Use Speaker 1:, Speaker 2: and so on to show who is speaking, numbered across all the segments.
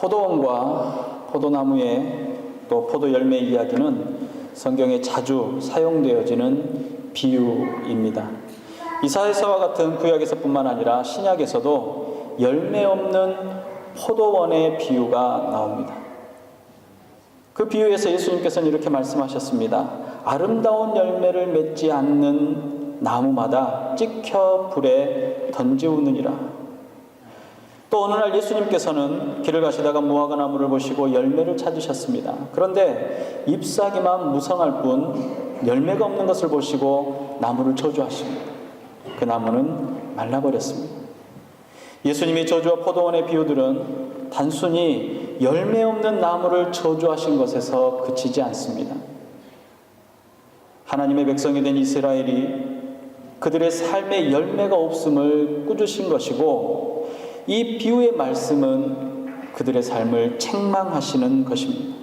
Speaker 1: 포도원과 포도나무의 또 포도 열매 이야기는 성경에 자주 사용되어지는 비유입니다. 이사야서와 같은 구약에서뿐만 아니라 신약에서도 열매 없는 포도원의 비유가 나옵니다. 그 비유에서 예수님께서는 이렇게 말씀하셨습니다. 아름다운 열매를 맺지 않는 나무마다 찍혀 불에 던지우느니라. 또 어느 날 예수님께서는 길을 가시다가 무화과 나무를 보시고 열매를 찾으셨습니다. 그런데 잎사귀만 무성할 뿐 열매가 없는 것을 보시고 나무를 저주하십니다. 그 나무는 말라버렸습니다. 예수님의 저주와 포도원의 비유들은 단순히 열매 없는 나무를 저주하신 것에서 그치지 않습니다. 하나님의 백성이 된 이스라엘이 그들의 삶에 열매가 없음을 꾸짖으신 것이고, 이 비유의 말씀은 그들의 삶을 책망하시는 것입니다.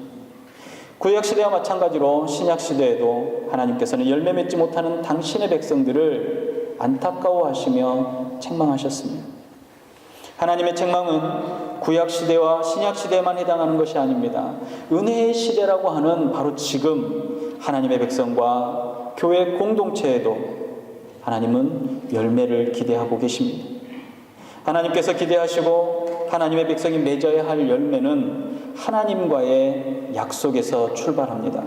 Speaker 1: 구약시대와 마찬가지로 신약시대에도 하나님께서는 열매 맺지 못하는 당신의 백성들을 안타까워하시며 책망하셨습니다. 하나님의 책망은 구약시대와 신약시대에만 해당하는 것이 아닙니다. 은혜의 시대라고 하는 바로 지금 하나님의 백성과 교회 공동체에도 하나님은 열매를 기대하고 계십니다. 하나님께서 기대하시고 하나님의 백성이 맺어야 할 열매는 하나님과의 약속에서 출발합니다.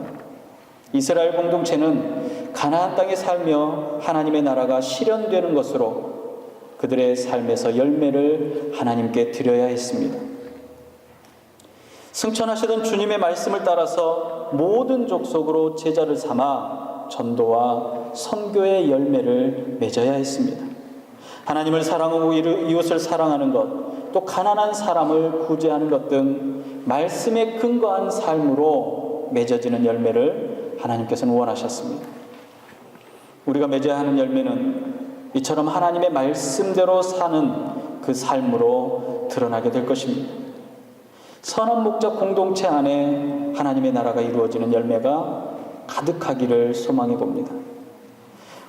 Speaker 1: 이스라엘 공동체는 가나안 땅에 살며 하나님의 나라가 실현되는 것으로 그들의 삶에서 열매를 하나님께 드려야 했습니다. 승천하시던 주님의 말씀을 따라서 모든 족속으로 제자를 삼아 전도와 선교의 열매를 맺어야 했습니다. 하나님을 사랑하고 이웃을 사랑하는 것, 또 가난한 사람을 구제하는 것 등 말씀에 근거한 삶으로 맺어지는 열매를 하나님께서는 원하셨습니다. 우리가 맺어야 하는 열매는 이처럼 하나님의 말씀대로 사는 그 삶으로 드러나게 될 것입니다. 선한 목적 공동체 안에 하나님의 나라가 이루어지는 열매가 가득하기를 소망해 봅니다.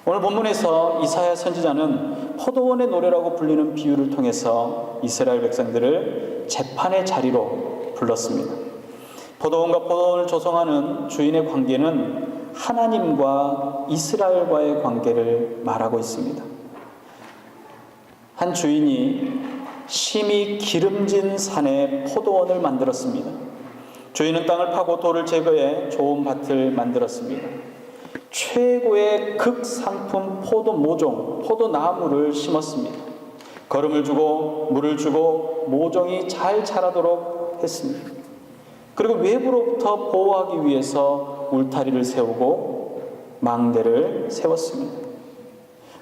Speaker 1: 오늘 본문에서 이사야 선지자는 포도원의 노래라고 불리는 비유를 통해서 이스라엘 백성들을 재판의 자리로 불렀습니다. 포도원과 포도원을 조성하는 주인의 관계는 하나님과 이스라엘과의 관계를 말하고 있습니다. 한 주인이 심히 기름진 산에 포도원을 만들었습니다. 주인은 땅을 파고 돌을 제거해 좋은 밭을 만들었습니다. 최고의 극상품 포도 모종, 포도나무를 심었습니다. 거름을 주고 물을 주고 모종이 잘 자라도록 했습니다. 그리고 외부로부터 보호하기 위해서 울타리를 세우고 망대를 세웠습니다.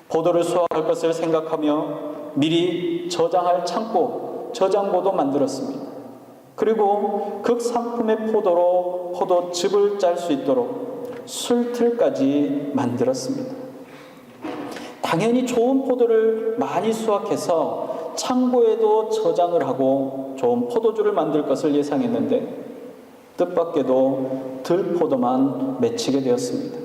Speaker 1: 포도를 수확할 것을 생각하며 미리 저장할 창고, 저장고도 만들었습니다. 그리고 극상품의 포도로 포도즙을 짤 수 있도록 술틀까지 만들었습니다. 당연히 좋은 포도를 많이 수확해서 창고에도 저장을 하고 좋은 포도주를 만들 것을 예상했는데 뜻밖에도 들포도만 맺히게 되었습니다.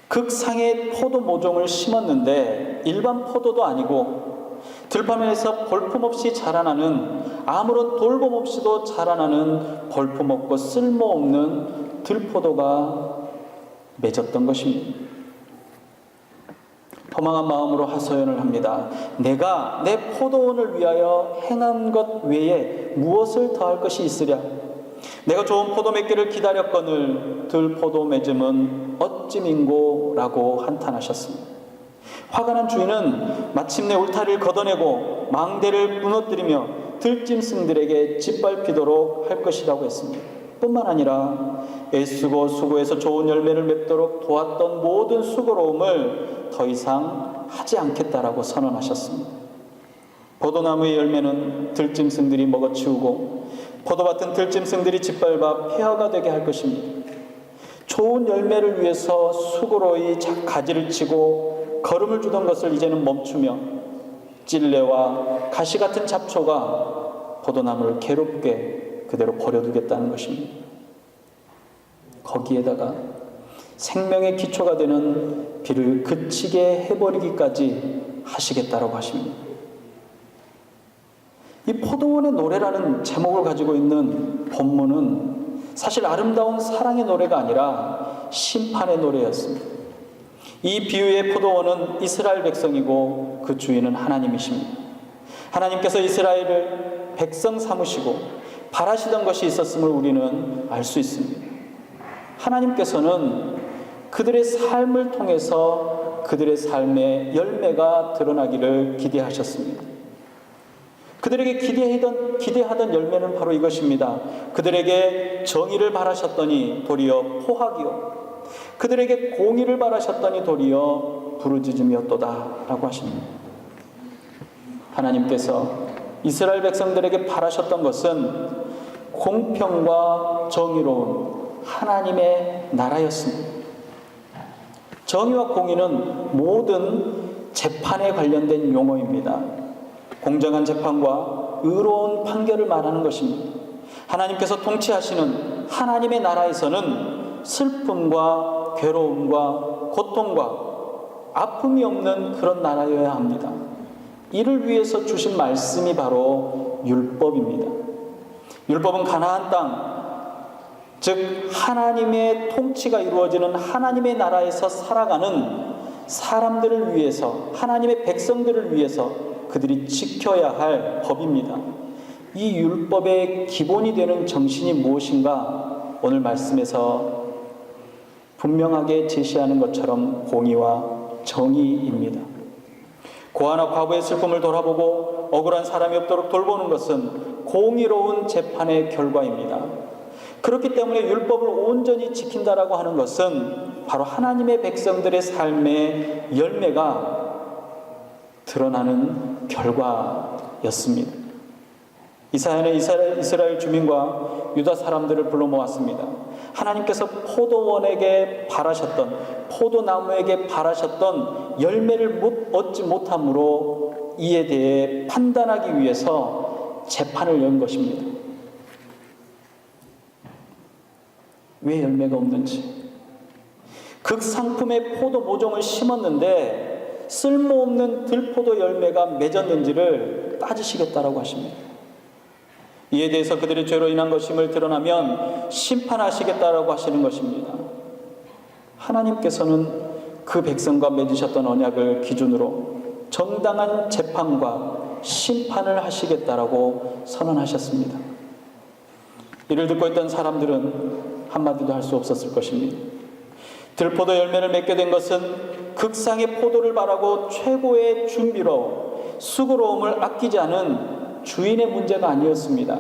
Speaker 1: 극상의 포도 모종을 심었는데 일반 포도도 아니고 들판에서 볼품없이 자라나는, 아무런 돌봄 없이도 자라나는 볼품없고 쓸모없는 들포도가 맺었던 것입니다. 허망한 마음으로 하소연을 합니다. 내가 내 포도원을 위하여 행한 것 외에 무엇을 더할 것이 있으랴? 내가 좋은 포도 맺기를 기다렸거늘 들포도 맺음은 어찌민고? 라고 한탄하셨습니다. 화가 난 주인은 마침내 울타리를 걷어내고 망대를 무너뜨리며 들짐승들에게 짓밟히도록 할 것이라고 했습니다. 뿐만 아니라 애쓰고 수고해서 좋은 열매를 맺도록 도왔던 모든 수고로움을 더 이상 하지 않겠다라고 선언하셨습니다. 포도나무의 열매는 들짐승들이 먹어치우고 포도밭은 들짐승들이 짓밟아 폐허가 되게 할 것입니다. 좋은 열매를 위해서 수고로이 가지를 치고 걸음을 주던 것을 이제는 멈추며 찔레와 가시 같은 잡초가 포도나무를 괴롭게 그대로 버려두겠다는 것입니다. 거기에다가 생명의 기초가 되는 비를 그치게 해버리기까지 하시겠다라고 하십니다. 이 포도원의 노래라는 제목을 가지고 있는 본문은 사실 아름다운 사랑의 노래가 아니라 심판의 노래였습니다. 이 비유의 포도원은 이스라엘 백성이고 그 주인은 하나님이십니다. 하나님께서 이스라엘을 백성 삼으시고 바라시던 것이 있었음을 우리는 알 수 있습니다. 하나님께서는 그들의 삶을 통해서 그들의 삶의 열매가 드러나기를 기대하셨습니다. 그들에게 기대하던 열매는 바로 이것입니다. 그들에게 정의를 바라셨더니 도리어 포악이요, 그들에게 공의를 바라셨더니 도리어 부르짖음이었도다 라고 하십니다. 하나님께서 이스라엘 백성들에게 바라셨던 것은 공평과 정의로운 하나님의 나라였습니다. 정의와 공의는 모든 재판에 관련된 용어입니다. 공정한 재판과 의로운 판결을 말하는 것입니다. 하나님께서 통치하시는 하나님의 나라에서는 슬픔과 괴로움과 고통과 아픔이 없는 그런 나라여야 합니다. 이를 위해서 주신 말씀이 바로 율법입니다. 율법은 가나안 땅, 즉 하나님의 통치가 이루어지는 하나님의 나라에서 살아가는 사람들을 위해서, 하나님의 백성들을 위해서 그들이 지켜야 할 법입니다. 이 율법의 기본이 되는 정신이 무엇인가 오늘 말씀에서 분명하게 제시하는 것처럼 공의와 정의입니다. 고아나 과부의 슬픔을 돌아보고 억울한 사람이 없도록 돌보는 것은 공의로운 재판의 결과입니다. 그렇기 때문에 율법을 온전히 지킨다라고 하는 것은 바로 하나님의 백성들의 삶의 열매가 드러나는 결과였습니다. 이사야는 이스라엘 주민과 유다 사람들을 불러 모았습니다. 하나님께서 포도원에게 바라셨던, 포도나무에게 바라셨던 열매를 얻지 못함으로 이에 대해 판단하기 위해서 재판을 연 것입니다. 왜 열매가 없는지, 극상품의 포도 모종을 심었는데 쓸모없는 들포도 열매가 맺었는지를 따지시겠다라고 하십니다. 이에 대해서 그들의 죄로 인한 것임을 드러나면 심판하시겠다라고 하시는 것입니다. 하나님께서는 그 백성과 맺으셨던 언약을 기준으로 정당한 재판과 심판을 하시겠다라고 선언하셨습니다. 이를 듣고 있던 사람들은 한마디도 할 수 없었을 것입니다. 들포도 열매를 맺게 된 것은 극상의 포도를 바라고 최고의 준비로 수고로움을 아끼지 않은 주인의 문제가 아니었습니다.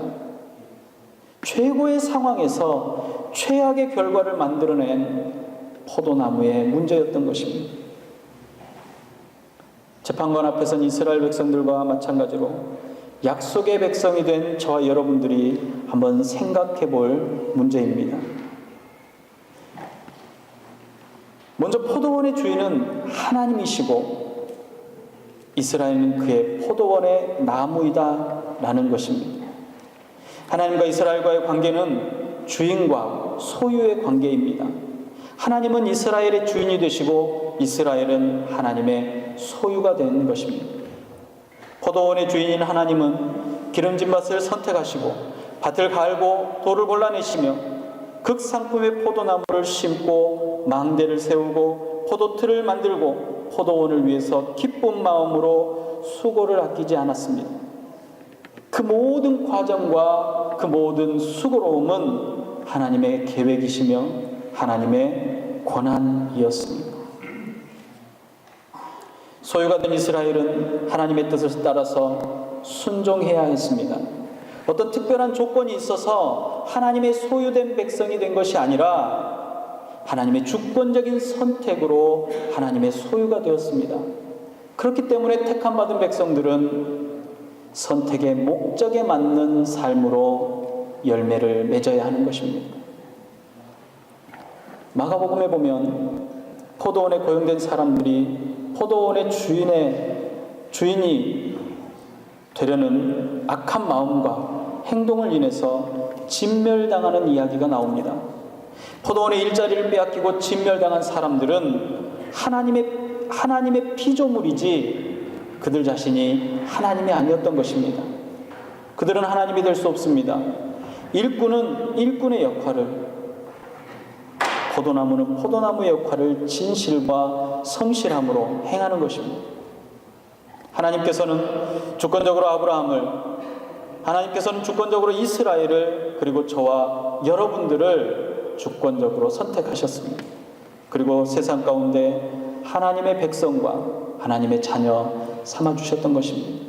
Speaker 1: 최고의 상황에서 최악의 결과를 만들어낸 포도나무의 문제였던 것입니다. 재판관 앞에선 이스라엘 백성들과 마찬가지로 약속의 백성이 된 저와 여러분들이 한번 생각해 볼 문제입니다. 먼저 포도원의 주인은 하나님이시고 이스라엘은 그의 포도원의 나무이다라는 것입니다. 하나님과 이스라엘과의 관계는 주인과 소유의 관계입니다. 하나님은 이스라엘의 주인이 되시고 이스라엘은 하나님의 소유가 되는 것입니다. 포도원의 주인인 하나님은 기름진 밭을 선택하시고 밭을 갈고 돌을 골라내시며 극상품의 포도나무를 심고 망대를 세우고 포도틀을 만들고 포도원을 위해서 기쁜 마음으로 수고를 아끼지 않았습니다. 그 모든 과정과 그 모든 수고로움은 하나님의 계획이시며 하나님의 권한이었습니다. 소유가 된 이스라엘은 하나님의 뜻을 따라서 순종해야 했습니다. 어떤 특별한 조건이 있어서 하나님의 소유된 백성이 된 것이 아니라 하나님의 주권적인 선택으로 하나님의 소유가 되었습니다. 그렇기 때문에 택함받은 백성들은 선택의 목적에 맞는 삶으로 열매를 맺어야 하는 것입니다. 마가복음에 보면 포도원에 고용된 사람들이 포도원의 주인이 되려는 악한 마음과 행동을 인해서 진멸당하는 이야기가 나옵니다. 포도원의 일자리를 빼앗기고 진멸당한 사람들은 하나님의 피조물이지 그들 자신이 하나님이 아니었던 것입니다. 그들은 하나님이 될 수 없습니다. 일꾼은 일꾼의 역할을, 포도나무는 포도나무의 역할을 진실과 성실함으로 행하는 것입니다. 하나님께서는 주권적으로 아브라함을, 하나님께서는 주권적으로 이스라엘을, 그리고 저와 여러분들을 주권적으로 선택하셨습니다. 그리고 세상 가운데 하나님의 백성과 하나님의 자녀 삼아주셨던 것입니다.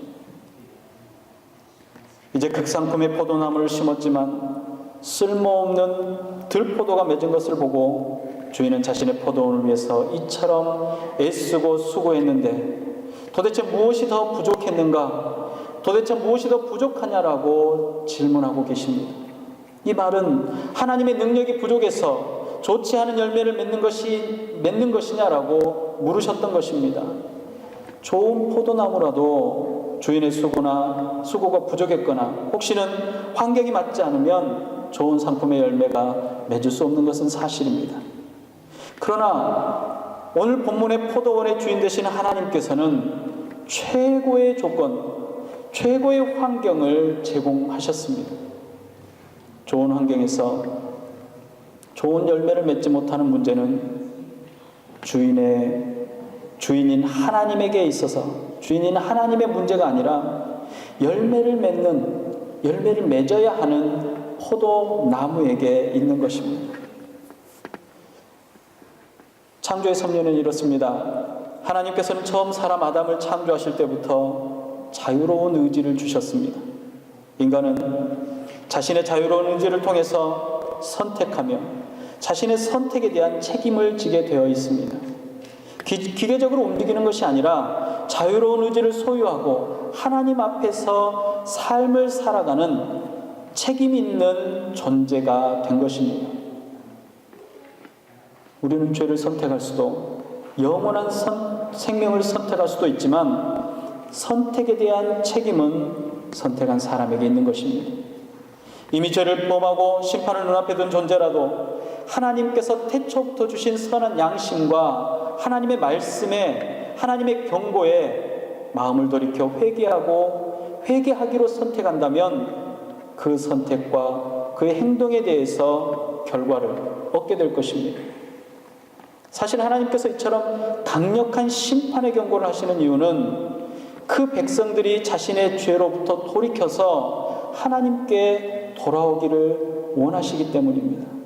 Speaker 1: 이제 극상품의 포도나무를 심었지만 쓸모없는 들포도가 맺은 것을 보고 주인은 자신의 포도원을 위해서 이처럼 애쓰고 수고했는데 도대체 무엇이 더 부족했는가? 도대체 무엇이 더 부족하냐라고 질문하고 계십니다. 이 말은 하나님의 능력이 부족해서 좋지 않은 열매를 맺는 것이냐라고 물으셨던 것입니다. 좋은 포도나무라도 주인의 수고가 부족했거나 혹시는 환경이 맞지 않으면 좋은 상품의 열매가 맺을 수 없는 것은 사실입니다. 그러나 오늘 본문의 포도원의 주인 되신 하나님께서는 최고의 조건, 최고의 환경을 제공하셨습니다. 좋은 환경에서 좋은 열매를 맺지 못하는 문제는 주인인 하나님에게 있어서, 주인인 하나님의 문제가 아니라 열매를 맺어야 하는 포도나무에게 있는 것입니다. 창조의 섭리는 이렇습니다. 하나님께서는 처음 사람 아담을 창조하실 때부터 자유로운 의지를 주셨습니다. 인간은 자신의 자유로운 의지를 통해서 선택하며 자신의 선택에 대한 책임을 지게 되어 있습니다. 기계적으로 움직이는 것이 아니라 자유로운 의지를 소유하고 하나님 앞에서 삶을 살아가는 책임 있는 존재가 된 것입니다. 우리는 죄를 선택할 수도, 영원한 생명을 선택할 수도 있지만 선택에 대한 책임은 선택한 사람에게 있는 것입니다. 이미 죄를 범하고 심판을 눈앞에 둔 존재라도 하나님께서 태초부터 주신 선한 양심과 하나님의 말씀에, 하나님의 경고에 마음을 돌이켜 회개하기로 선택한다면 그 선택과 그의 행동에 대해서 결과를 얻게 될 것입니다. 사실 하나님께서 이처럼 강력한 심판의 경고를 하시는 이유는 그 백성들이 자신의 죄로부터 돌이켜서 하나님께 돌아오기를 원하시기 때문입니다.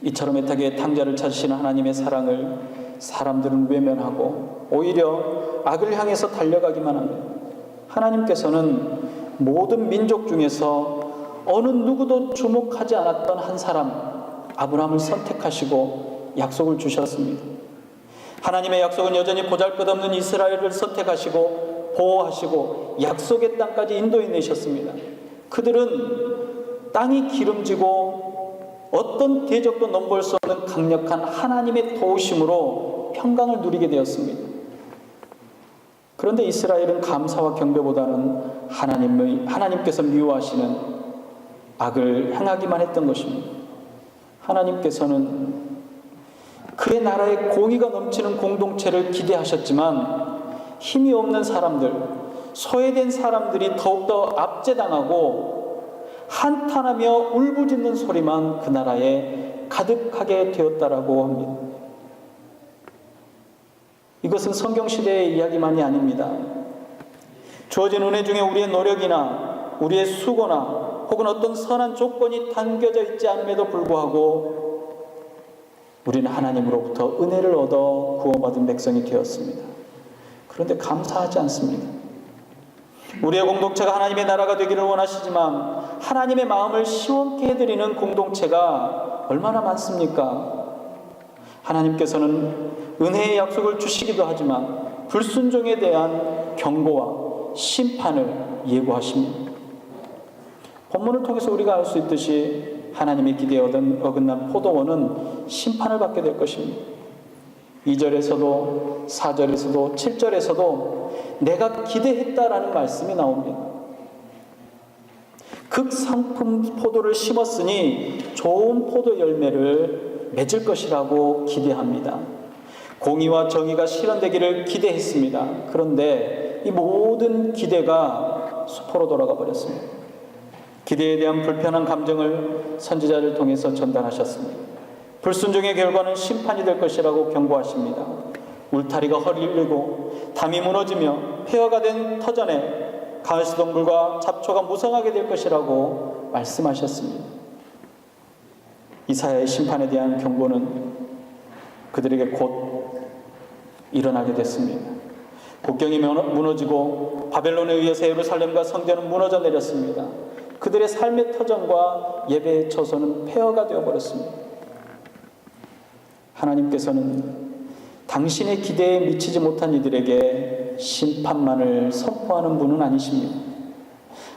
Speaker 1: 이처럼 애타게 탕자를 찾으시는 하나님의 사랑을 사람들은 외면하고 오히려 악을 향해서 달려가기만 합니다. 하나님께서는 모든 민족 중에서 어느 누구도 주목하지 않았던 한 사람, 아브라함을 선택하시고 약속을 주셨습니다. 하나님의 약속은 여전히 보잘것없는 이스라엘을 선택하시고 보호하시고 약속의 땅까지 인도해 내셨습니다. 그들은 땅이 기름지고 어떤 대적도 넘볼 수 없는 강력한 하나님의 도우심으로 평강을 누리게 되었습니다. 그런데 이스라엘은 감사와 경배보다는 하나님께서 미워하시는 악을 행하기만 했던 것입니다. 하나님께서는 그의 나라의 공의가 넘치는 공동체를 기대하셨지만 힘이 없는 사람들, 소외된 사람들이 더욱더 압제당하고 한탄하며 울부짖는 소리만 그 나라에 가득하게 되었다라고 합니다. 이것은 성경시대의 이야기만이 아닙니다. 주어진 은혜 중에 우리의 노력이나 우리의 수고나 혹은 어떤 선한 조건이 담겨져 있지 않음에도 불구하고 우리는 하나님으로부터 은혜를 얻어 구원받은 백성이 되었습니다. 그런데 감사하지 않습니다. 우리의 공동체가 하나님의 나라가 되기를 원하시지만 하나님의 마음을 시원케 해드리는 공동체가 얼마나 많습니까? 하나님께서는 은혜의 약속을 주시기도 하지만 불순종에 대한 경고와 심판을 예고하십니다. 본문을 통해서 우리가 알 수 있듯이 하나님의 기대에 어긋난 포도원은 심판을 받게 될 것입니다. 2절에서도 4절에서도 7절에서도 내가 기대했다라는 말씀이 나옵니다. 극상품 포도를 심었으니 좋은 포도 열매를 맺을 것이라고 기대합니다. 공의와 정의가 실현되기를 기대했습니다. 그런데 이 모든 기대가 수포로 돌아가 버렸습니다. 기대에 대한 불편한 감정을 선지자를 통해서 전달하셨습니다. 불순종의 결과는 심판이 될 것이라고 경고하십니다. 울타리가 허리를고 담이 무너지며 폐허가 된 터전에 가시동물과 잡초가 무성하게 될 것이라고 말씀하셨습니다. 이사야의 심판에 대한 경고는 그들에게 곧 일어나게 됐습니다. 국경이 무너지고 바벨론에 의해서 예루살렘과 성전은 무너져 내렸습니다. 그들의 삶의 터전과 예배의 처소는 폐허가 되어버렸습니다. 하나님께서는 당신의 기대에 미치지 못한 이들에게 심판만을 선포하는 분은 아니십니다.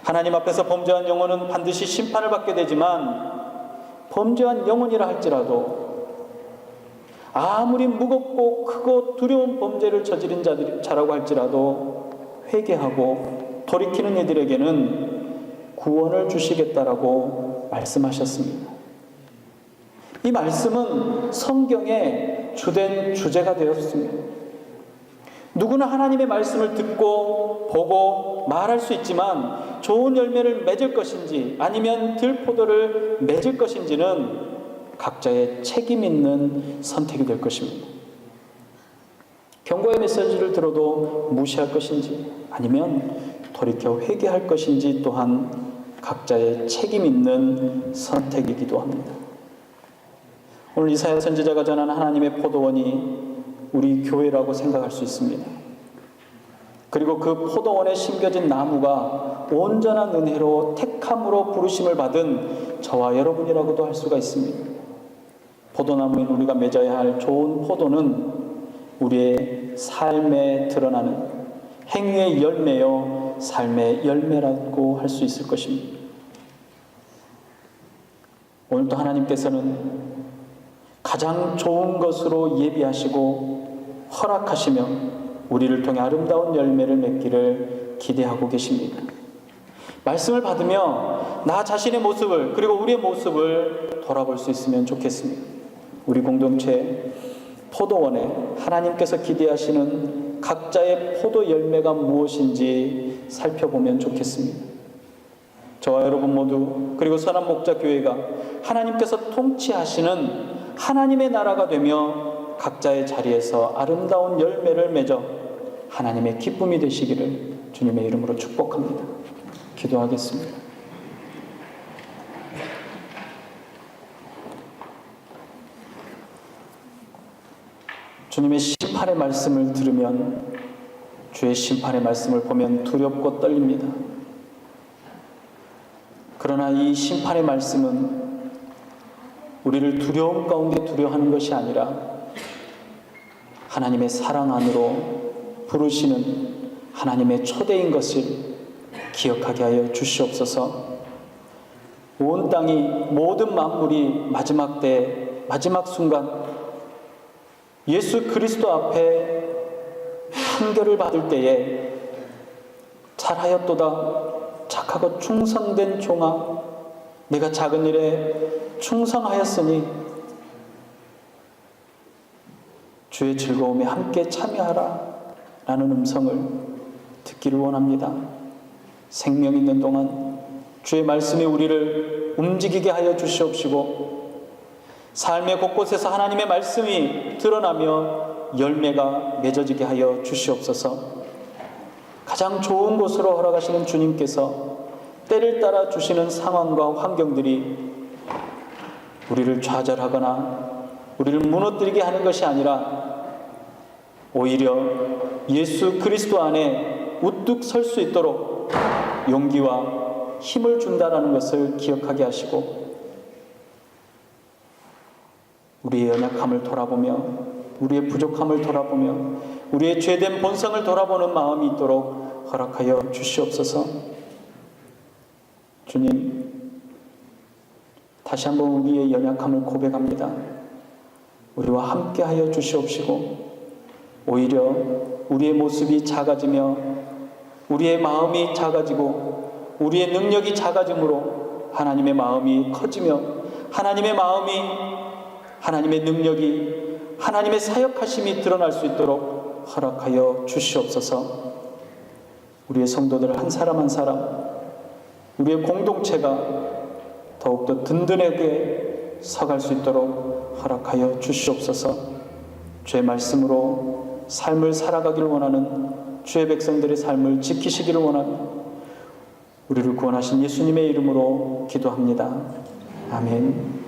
Speaker 1: 하나님 앞에서 범죄한 영혼은 반드시 심판을 받게 되지만 범죄한 영혼이라 할지라도 아무리 무겁고 크고 두려운 범죄를 저지른 자라고 할지라도 회개하고 돌이키는 이들에게는 구원을 주시겠다라고 말씀하셨습니다. 이 말씀은 성경의 주된 주제가 되었습니다. 누구나 하나님의 말씀을 듣고 보고 말할 수 있지만 좋은 열매를 맺을 것인지 아니면 들포도를 맺을 것인지는 각자의 책임 있는 선택이 될 것입니다. 경고의 메시지를 들어도 무시할 것인지 아니면 돌이켜 회개할 것인지 또한 각자의 책임 있는 선택이기도 합니다. 오늘 이사야 선지자가 전한 하나님의 포도원이 우리 교회라고 생각할 수 있습니다. 그리고 그 포도원에 심겨진 나무가 온전한 은혜로 택함으로 부르심을 받은 저와 여러분이라고도 할 수가 있습니다. 포도나무인 우리가 맺어야 할 좋은 포도는 우리의 삶에 드러나는 행위의 열매요 삶의 열매라고 할 수 있을 것입니다. 오늘도 하나님께서는 가장 좋은 것으로 예비하시고 허락하시며 우리를 통해 아름다운 열매를 맺기를 기대하고 계십니다. 말씀을 받으며 나 자신의 모습을 그리고 우리의 모습을 돌아볼 수 있으면 좋겠습니다. 우리 공동체 포도원에 하나님께서 기대하시는 각자의 포도 열매가 무엇인지 살펴보면 좋겠습니다. 저와 여러분 모두 그리고 선한 목자 교회가 하나님께서 통치하시는 하나님의 나라가 되며 각자의 자리에서 아름다운 열매를 맺어 하나님의 기쁨이 되시기를 주님의 이름으로 축복합니다. 기도하겠습니다. 주님의 심판의 말씀을 들으면 주의 심판의 말씀을 보면 두렵고 떨립니다. 그러나 이 심판의 말씀은 우리를 두려움 가운데 두려워하는 것이 아니라 하나님의 사랑 안으로 부르시는 하나님의 초대인 것을 기억하게 하여 주시옵소서. 온 땅이 모든 만물이 마지막 때 마지막 순간 예수 그리스도 앞에 판결을 받을 때에 잘하였도다 착하고 충성된 종아 내가 작은 일에 충성하였으니 주의 즐거움에 함께 참여하라 라는 음성을 듣기를 원합니다. 생명 있는 동안 주의 말씀이 우리를 움직이게 하여 주시옵시고 삶의 곳곳에서 하나님의 말씀이 드러나며 열매가 맺어지게 하여 주시옵소서. 가장 좋은 곳으로 허락하시는 주님께서 때를 따라 주시는 상황과 환경들이 우리를 좌절하거나 우리를 무너뜨리게 하는 것이 아니라 오히려 예수 그리스도 안에 우뚝 설 수 있도록 용기와 힘을 준다는 것을 기억하게 하시고 우리의 연약함을 돌아보며 우리의 부족함을 돌아보며 우리의 죄된 본성을 돌아보는 마음이 있도록 허락하여 주시옵소서. 주님, 다시 한번 우리의 연약함을 고백합니다. 우리와 함께하여 주시옵시고 오히려 우리의 모습이 작아지며 우리의 마음이 작아지고 우리의 능력이 작아짐으로 하나님의 마음이 커지며 하나님의 마음이 하나님의 능력이 하나님의 사역하심이 드러날 수 있도록 허락하여 주시옵소서. 우리의 성도들 한 사람 한 사람, 우리의 공동체가 더욱더 든든하게 서갈 수 있도록 허락하여 주시옵소서. 주의 말씀으로 삶을 살아가기를 원하는 주의 백성들의 삶을 지키시기를 원하는 우리를 구원하신 예수님의 이름으로 기도합니다. 아멘.